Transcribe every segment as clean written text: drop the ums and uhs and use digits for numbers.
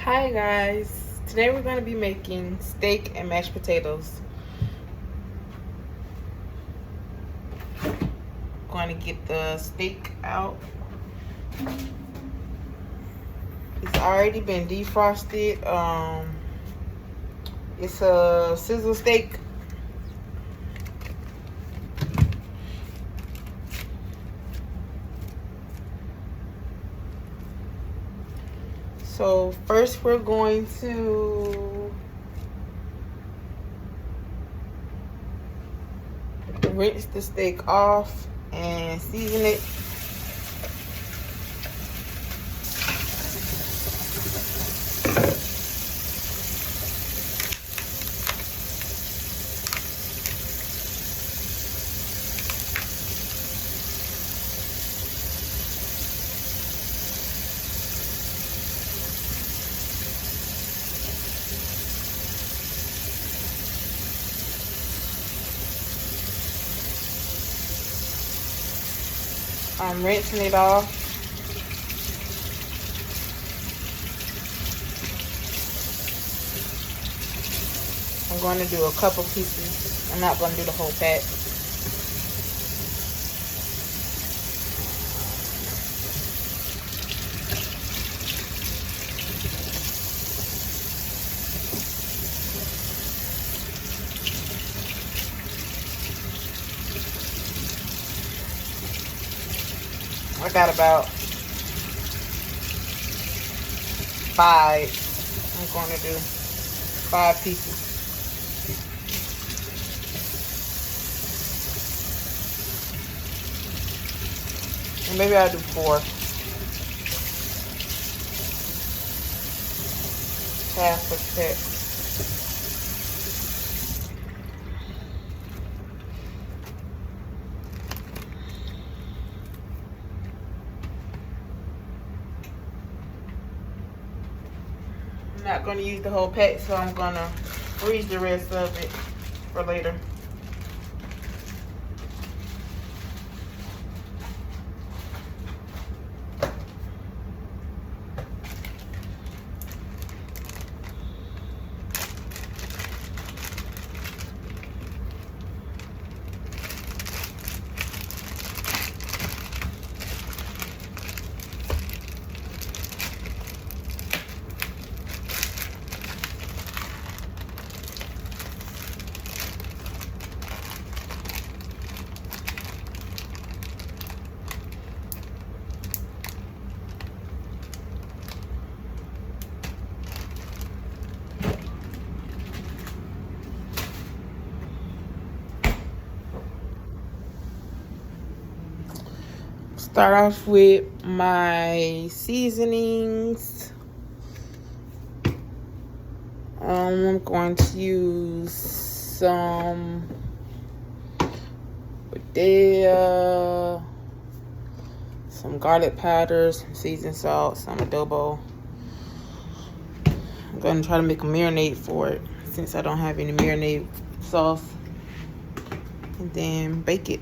Hi guys, today we're going to be making steak and mashed potatoes. Going to get the steak out. It's already been defrosted. It's a sizzle steak. So first we're going to rinse the steak off and season it. I'm rinsing it off. I'm going to do a couple pieces. I'm not going to do the whole pack. I got about 5. I'm going to do 5 pieces. And maybe I'll do 4. Half a pack. I'm not going to use the whole pack, so I'm going to freeze the rest of it for later. Start off with my seasonings. I'm going to use some Badea, some garlic powder, some seasoned salt, some adobo. I'm going to try to make a marinade for it since I don't have any marinade sauce. And then bake it.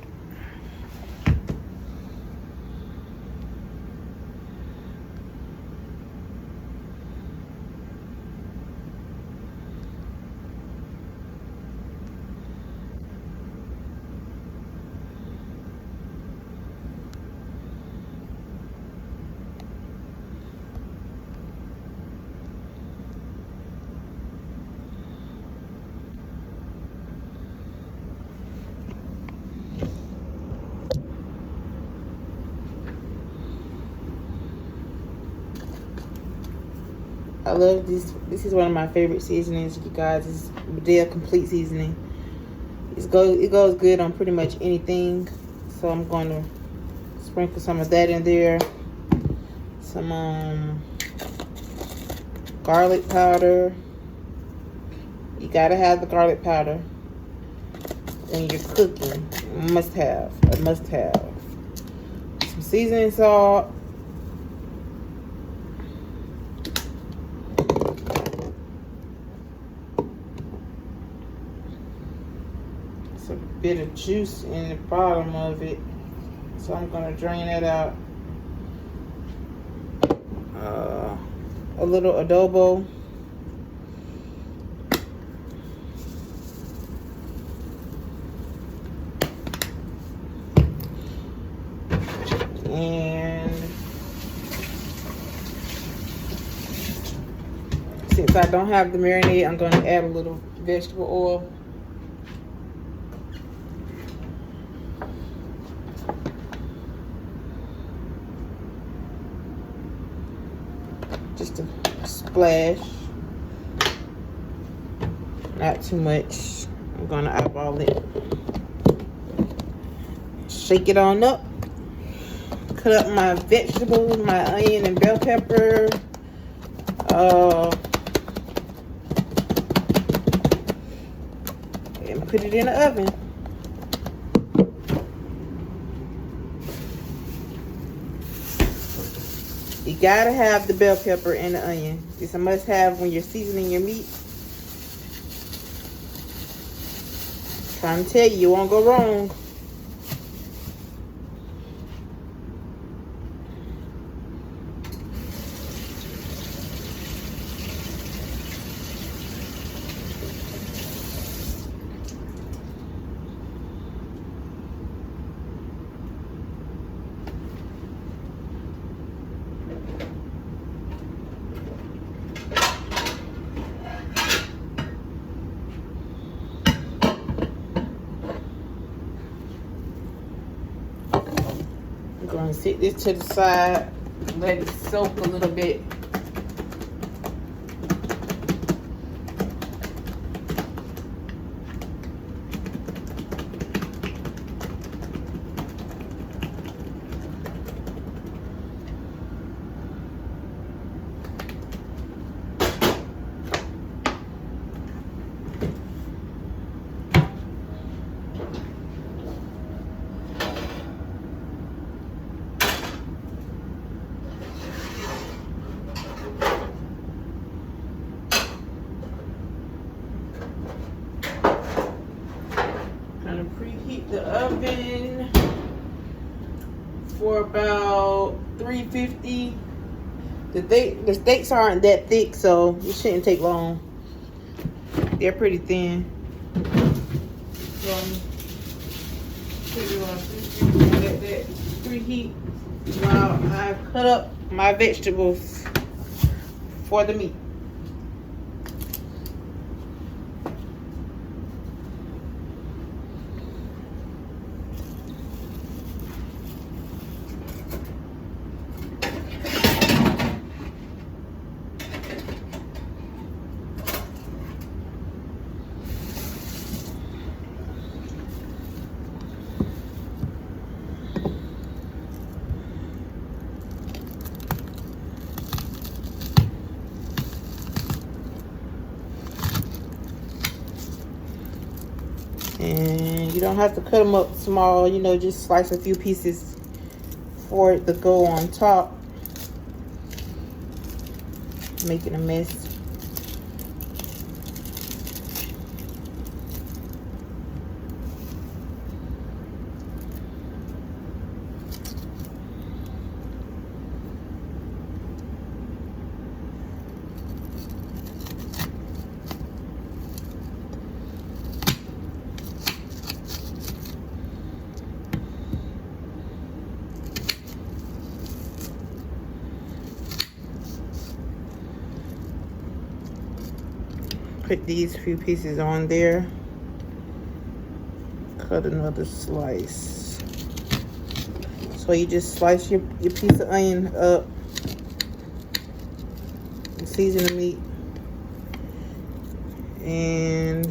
I love this. This is one of my favorite seasonings, you guys. It's Badea Complete Seasoning. It goes good on pretty much anything. So I'm going to sprinkle some of that in there. Some garlic powder. You gotta have the garlic powder when you're cooking. A must have. Some seasoning salt. A bit of juice in the bottom of it, so I'm gonna drain that out. a little adobo. And since I don't have the marinade, I'm going to add a little vegetable oil. Just a splash. Not too much. I'm going to eyeball it. Shake it on up. Cut up my vegetables, my onion and bell pepper. And put it in the oven. You gotta have the bell pepper and the onion. It's a must have when you're seasoning your meat. Trying to tell you, you won't go wrong. I'm going to sit this to the side, let it soak a little bit. Preheat the oven for about 350. The steaks aren't that thick, so it shouldn't take long. They're pretty thin. So let that preheat while I cut up my vegetables for the meat. And you don't have to cut them up small, you know, just slice a few pieces for it to go on top, making a mess. Put these few pieces on there. Cut another slice. So you just slice your piece of onion up. And season the meat. And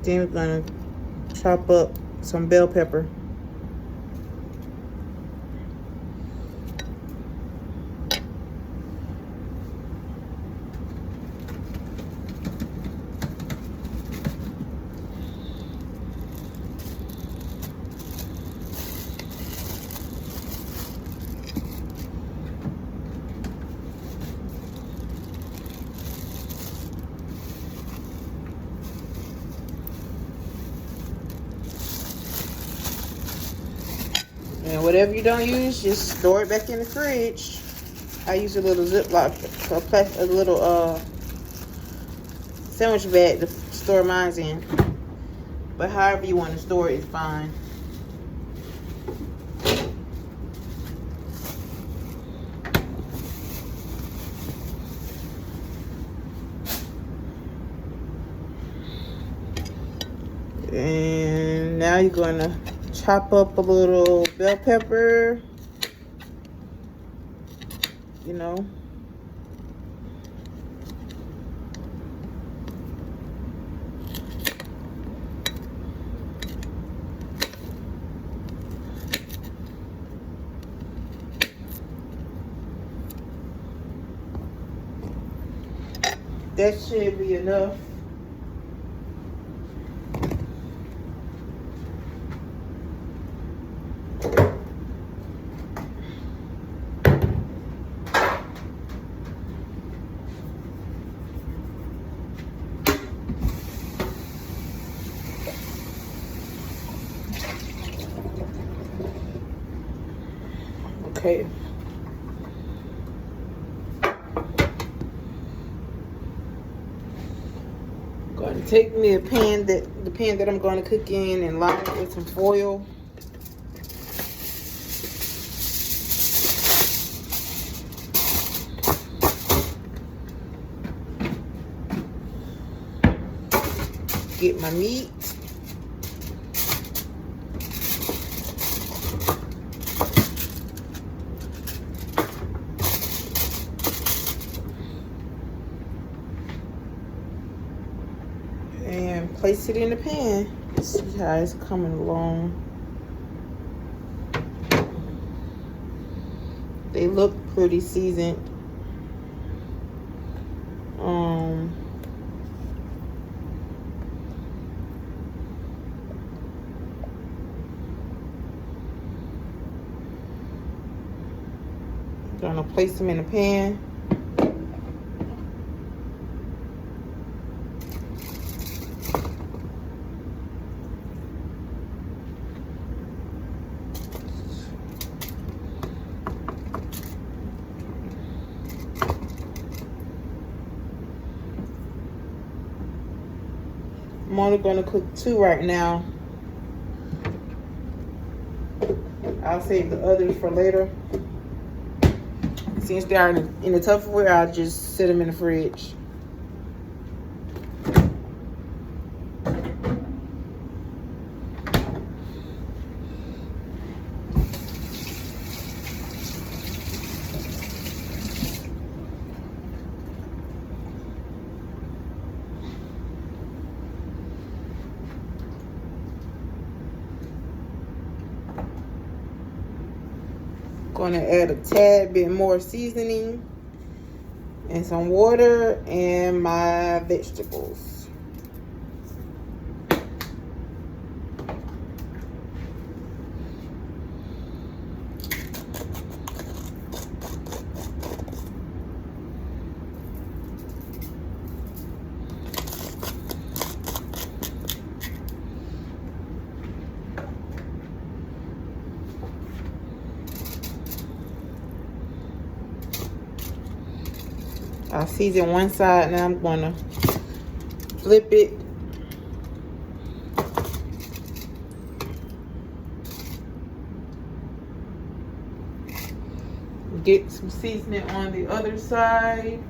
then we're gonna chop up some bell pepper. whatever you don't use, just store it back in the fridge. I use a little Ziploc, a little sandwich bag to store mine in. But however you want to store it is fine. And now you're gonna chop up a little bell pepper, you know. That should be enough. Okay. Going to take me the pan that I'm going to cook in and line it with some foil. Get my meat. And place it in the pan. See how it's coming along. They look pretty seasoned. Gonna place them in the pan. I'm only gonna cook 2 right now. I'll save the others for later. Since they are in the Tupperware, I'll just set them in the fridge. Going to add a tad bit more seasoning and some water and my vegetables. I seasoned one side, now I'm gonna flip it. Get some seasoning on the other side.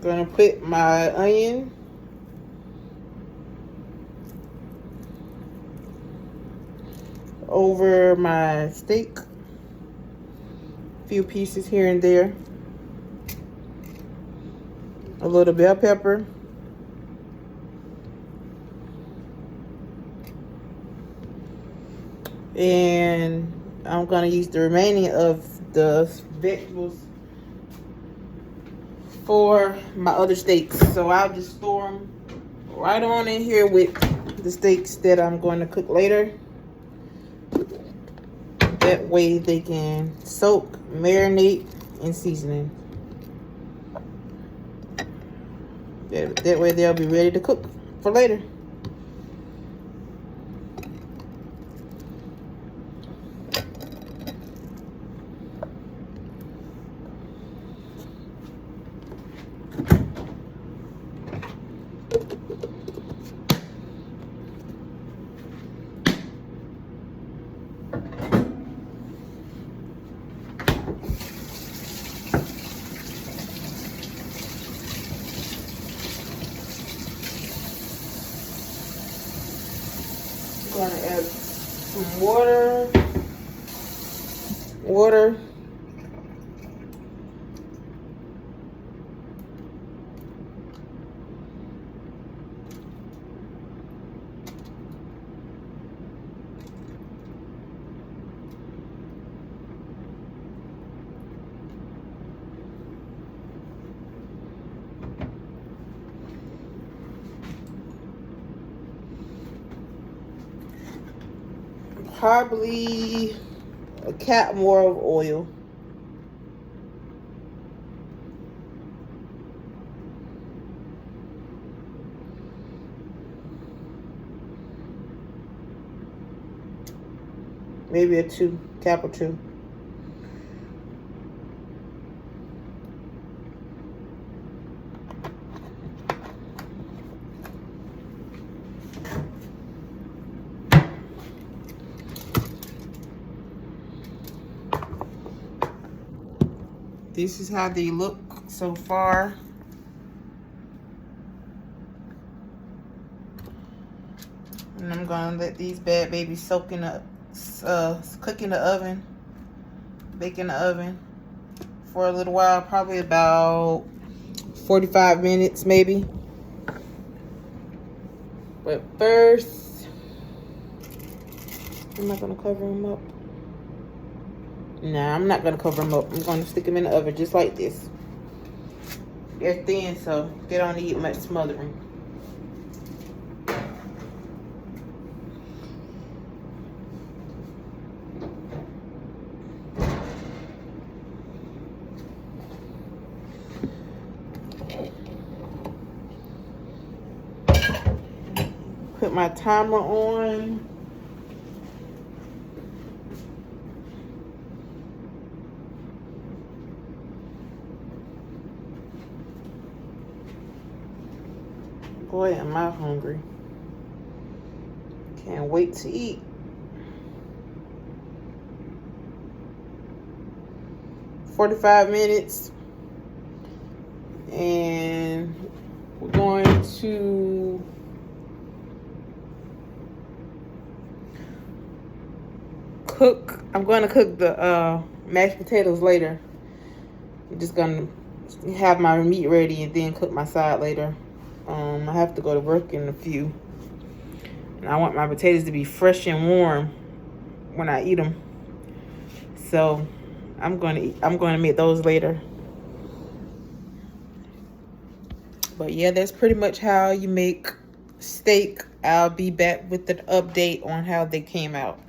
Gonna put my onion over my steak, a few pieces here and there. a little bell pepper, and I'm gonna use the remaining of the vegetables for my other steaks. So I'll just store them right on in here with the steaks that I'm going to cook later. That way they can soak, marinate, and seasoning. That way they'll be ready to cook for later. I'm gonna add some water. Probably a cap more of oil. Maybe a cap of 2. This is how they look so far. And I'm gonna let these bad babies soak in the cook in the oven, bake in the oven for a little while, probably about 45 minutes maybe. But first, am I gonna cover them up? Nah, I'm not gonna cover them up. I'm gonna stick them in the oven just like this. They're thin, so they don't need much smothering. Put my timer on. Boy, am I hungry. Can't wait to eat. "45 minutes. And we're going to cook. I'm going to cook the mashed potatoes later. I'm just going to have my meat ready and then cook my side later. I have to go to work in a few. And I want my potatoes to be fresh and warm when I eat them. So I'm going to make those later. But yeah, that's pretty much how you make steak. I'll be back with an update on how they came out.